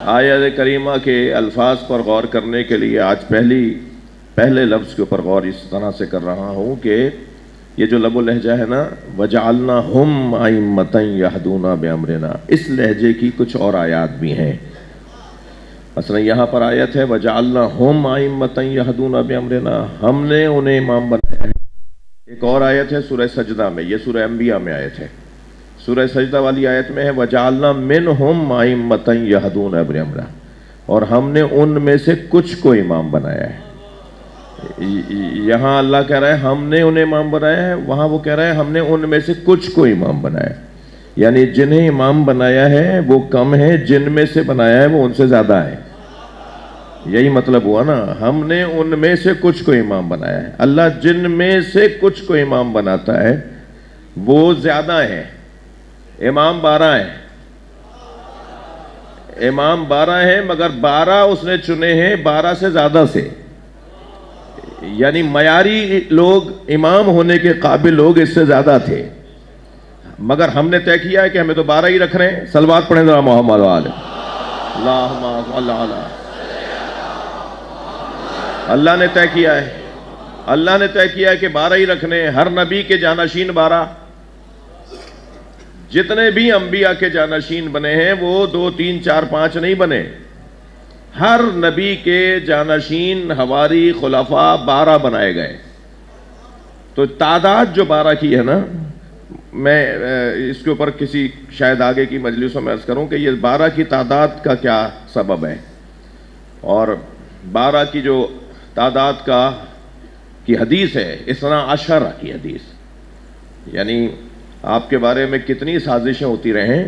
آیت کریمہ کے الفاظ پر غور کرنے کے لیے آج پہلے لفظ کے اوپر غور اس طرح سے کر رہا ہوں کہ یہ جو لب و لہجہ ہے نا، وَجَعَلْنَاهُمْ أَئِمَّةً يَهْدُونَ بِأَمْرِنَا، اس لہجے کی کچھ اور آیات بھی ہیں۔ مثلا یہاں پر آیت ہے وَجَعَلْنَاهُمْ أَئِمَّةً يَهْدُونَ بِأَمْرِنَا، ہم نے انہیں امام بنایا ہے۔ ایک اور آیت ہے سورہ سجدہ میں، یہ سورہ انبیاء میں آیت ہے۔ سورہ سجدہ والی آیت میں ہے وَجَعَلْنَا مِنْهُمْ أَئِمَّةً يَهْدُونَ بِأَمْرِنَا، اور ہم نے ان میں سے کچھ کو امام بنایا ہے۔ یہاں اللہ کہہ رہا ہے ہم نے انہیں امام بنایا ہے، وہاں وہ کہہ رہا ہے ہم نے ان میں سے کچھ کو امام بنایا ہے، یعنی جنہیں امام بنایا ہے وہ کم ہے، جن میں سے بنایا ہے وہ ان سے زیادہ ہے۔ یہی مطلب ہوا نا، ہم نے ان میں سے کچھ کو امام بنایا ہے۔ اللہ جن میں سے کچھ کو امام بناتا ہے وہ زیادہ ہے۔ امام 12 ہیں، امام 12 ہیں، مگر 12 اس نے چنے ہیں 12 سے زیادہ سے، یعنی معیاری لوگ امام ہونے کے قابل لوگ اس سے زیادہ تھے، مگر ہم نے طے کیا ہے کہ ہمیں تو 12 ہی رکھ رہے ہیں۔ صلوات پڑھیں ذرا محمد والے اللہم صل علی۔ اللہ نے طے کیا ہے، اللہ نے طے کیا ہے کہ 12 ہی رکھنے ہیں۔ ہر نبی کے جانشین 12، جتنے بھی انبیاء کے جانشین بنے ہیں وہ 2 3 4 5 نہیں بنے، ہر نبی کے جانشین حواری خلفاء 12 بنائے گئے۔ تو تعداد جو 12 کی ہے نا، میں اس کے اوپر کسی شاید آگے کی مجلسوں میں عرض کروں کہ یہ 12 کی تعداد کا کیا سبب ہے، اور 12 کی جو تعداد کی حدیث ہے، اسنا عشرہ کی حدیث، یعنی آپ کے بارے میں کتنی سازشیں ہوتی رہیں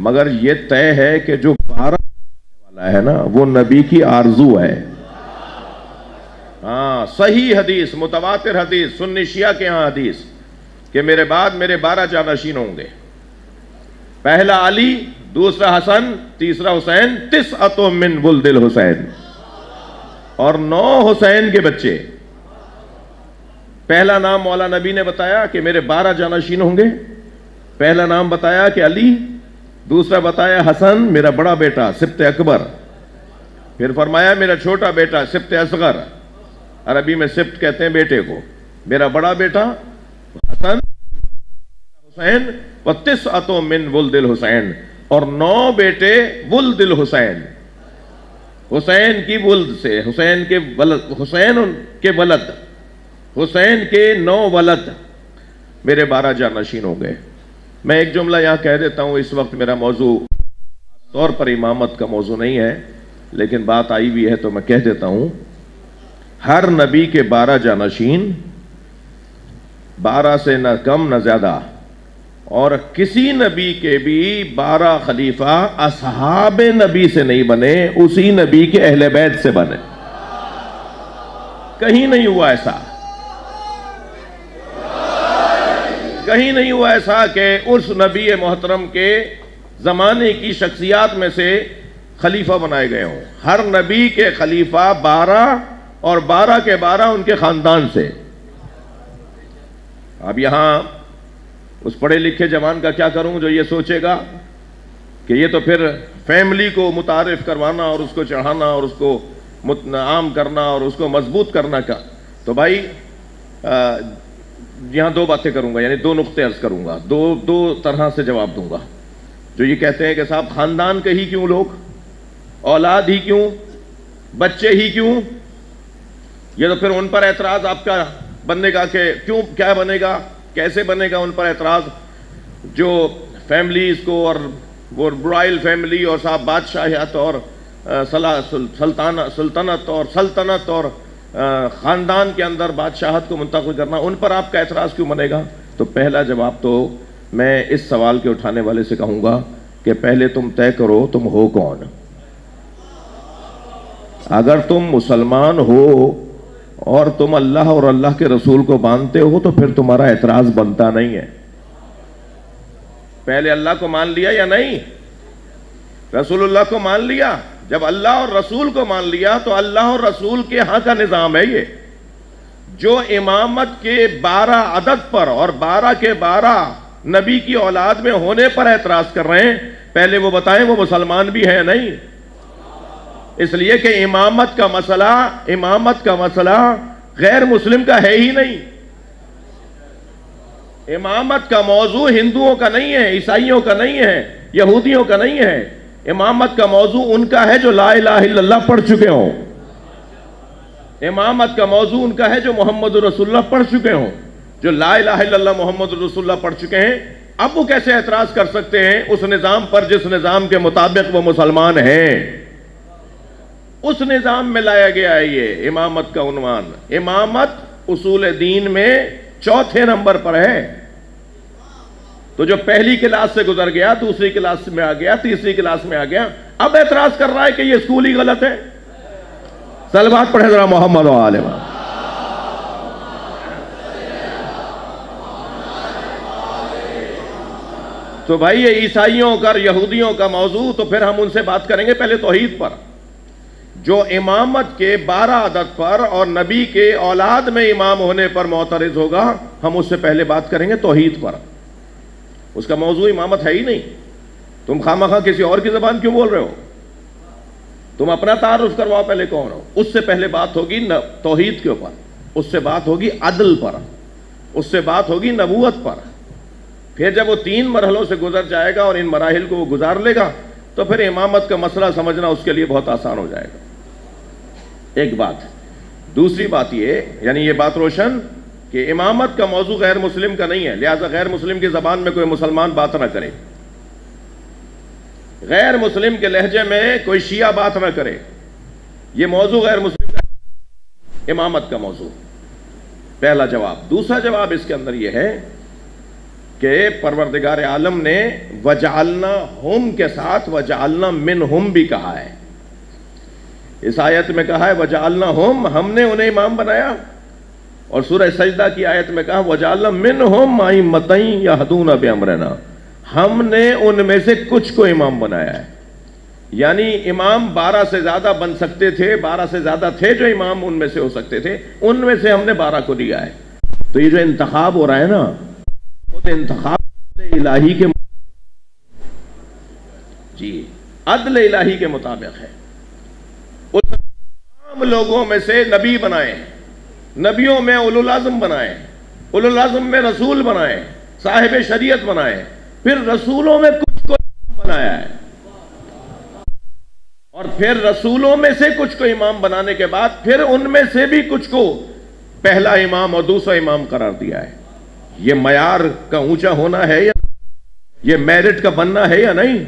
مگر یہ طے ہے کہ جو 12 والا ہے نا وہ نبی کی آرزو ہے۔ ہاں، صحیح حدیث، متواتر حدیث، سنی شیعہ کے ہاں حدیث کہ میرے بعد میرے 12 جانشین ہوں گے، پہلا علی، دوسرا حسن، تیسرا حسین، 9 من ولد الحسین، اور 9 حسین کے بچے۔ پہلا نام مولا نبی نے بتایا کہ میرے 12 جانشین ہوں گے، پہلا نام بتایا کہ علی، دوسرا بتایا حسن میرا بڑا بیٹا سبط اکبر، پھر فرمایا میرا چھوٹا بیٹا سبط اصغر، عربی میں سبط کہتے ہیں بیٹے کو، میرا بڑا بیٹا حسن، حسین، و9 من ولد الحسین، اور 9 بیٹے ولد الحسین، حسین کی ولد سے، حسین کے ولد، حسین کے ولد، حسین کے 9 ولد، میرے 12 جانشین ہو گئے۔ میں ایک جملہ یہاں کہہ دیتا ہوں، اس وقت میرا موضوع طور پر امامت کا موضوع نہیں ہے، لیکن بات آئی بھی ہے تو میں کہہ دیتا ہوں، ہر نبی کے 12 جانشین، 12 سے نہ کم نہ زیادہ، اور کسی نبی کے بھی 12 خلیفہ اصحاب نبی سے نہیں بنے، اسی نبی کے اہل بیت سے بنے۔ کہیں نہیں ہوا ایسا، کہیں نہیں ہوا ایسا کہ اس نبی محترم کے زمانے کی شخصیات میں سے خلیفہ بنائے گئے ہوں۔ ہر نبی کے خلیفہ 12، اور 12 کے 12 ان کے خاندان سے۔ اب یہاں اس پڑھے لکھے جوان کا کیا کروں جو یہ سوچے گا کہ یہ تو پھر فیملی کو متعارف کروانا اور اس کو چڑھانا اور اس کو عام کرنا اور اس کو مضبوط کرنا کا، تو بھائی یہاں 2 باتیں کروں گا، یعنی 2 نقطے عرض کروں گا، دو طرح سے جواب دوں گا۔ جو یہ کہتے ہیں کہ صاحب خاندان کے ہی کیوں لوگ، اولاد ہی کیوں، بچے ہی کیوں، یہ تو پھر ان پر اعتراض آپ کا بننے گا کہ کیوں، کیا بنے گا، کیسے بنے گا ان پر اعتراض جو فیملیز کو، اور وہ رائل فیملی اور صاحب بادشاہیت اور سلطنت اور خاندان کے اندر بادشاہت کو منتقل کرنا، ان پر آپ کا اعتراض کیوں بنے گا؟ تو پہلا جواب تو میں اس سوال کے اٹھانے والے سے کہوں گا کہ پہلے تم طے کرو تم ہو کون۔ اگر تم مسلمان ہو اور تم اللہ اور اللہ کے رسول کو مانتے ہو تو پھر تمہارا اعتراض بنتا نہیں ہے۔ پہلے اللہ کو مان لیا یا نہیں؟ رسول اللہ کو مان لیا؟ جب اللہ اور رسول کو مان لیا تو اللہ اور رسول کے ہاں کا نظام ہے یہ۔ جو امامت کے 12 عدد پر اور 12 کے 12 نبی کی اولاد میں ہونے پر اعتراض کر رہے ہیں، پہلے وہ بتائیں وہ مسلمان بھی ہیں نہیں؟ اس لیے کہ امامت کا مسئلہ غیر مسلم کا ہے ہی نہیں. امامت کا موضوع ہندوؤں کا نہیں ہے، عیسائیوں کا نہیں ہے، یہودیوں کا نہیں ہے. امامت کا موضوع ان کا ہے جو لا الہ الا اللہ پڑھ چکے ہوں. امامت کا موضوع ان کا ہے جو محمد رسول اللہ پڑھ چکے ہوں، جو لا الہ الا اللہ محمد رسول اللہ پڑھ چکے ہیں. اب وہ کیسے اعتراض کر سکتے ہیں اس نظام پر جس نظام کے مطابق وہ مسلمان ہیں؟ اس نظام میں لایا گیا ہے یہ امامت کا عنوان. امامت اصول دین میں چوتھے نمبر پر ہے. تو جو پہلی کلاس سے گزر گیا، دوسری کلاس میں آ گیا، تیسری کلاس میں آ گیا، اب اعتراض کر رہا ہے کہ یہ اسکول ہی غلط ہے. صلوات پڑھے ذرا محمد و آل محمد. تو بھائی یہ عیسائیوں کا، یہودیوں کا موضوع، تو پھر ہم ان سے بات کریں گے پہلے توحید پر. جو امامت کے 12 عدد پر اور نبی کے اولاد میں امام ہونے پر معترض ہوگا، ہم اس سے پہلے بات کریں گے توحید پر. اس کا موضوع امامت ہے ہی نہیں. تم خواہ کسی اور کی زبان کیوں بول رہے ہو؟ تم اپنا تعارف کرواؤ پہلے کون ہو. اس سے پہلے بات ہوگی توحید کے اوپر، اس سے بات ہوگی عدل پر، اس سے بات ہوگی نبوت پر. پھر جب وہ 3 مرحلوں سے گزر جائے گا اور ان مراحل کو وہ گزار لے گا تو پھر امامت کا مسئلہ سمجھنا اس کے لیے بہت آسان ہو جائے گا. ایک بات. دوسری بات یہ، یعنی یہ بات روشن کہ امامت کا موضوع غیر مسلم کا نہیں ہے، لہذا غیر مسلم کی زبان میں کوئی مسلمان بات نہ کرے، غیر مسلم کے لہجے میں کوئی شیعہ بات نہ کرے. یہ موضوع غیر مسلم کا ہے، امامت کا موضوع. پہلا جواب. دوسرا جواب اس کے اندر یہ ہے کہ پروردگار عالم نے وجعلناہم کے ساتھ وجعلنا منہم بھی کہا ہے. اس آیت میں کہا ہے وجعلناہم، ہم نے انہیں امام بنایا، اور سورہ سجدہ کی آیت میں کہا وجعلنا منہم ائمۃ یہدون بامرنا، ہم نے ان میں سے کچھ کو امام بنایا ہے. یعنی امام 12 سے زیادہ بن سکتے تھے، 12 سے زیادہ تھے جو امام ان میں سے ہو سکتے تھے، ان میں سے ہم نے 12 کو لیا ہے. تو یہ جو انتخاب ہو رہا ہے نا، وہ انتخاب الہی کے عدل الہی کے مطابق ہے. اس تمام لوگوں میں سے نبی بنائے، نبیوں میں اولو العزم بنائے، اولو العزم میں رسول بنائے، صاحب شریعت بنائے، پھر رسولوں میں کچھ کو بنایا ہے، اور پھر رسولوں میں سے کچھ کو امام بنانے کے بعد پھر ان میں سے بھی کچھ کو پہلا امام اور دوسرا امام قرار دیا ہے. یہ معیار کا اونچا ہونا ہے یا یہ میرٹ کا بننا ہے یا نہیں؟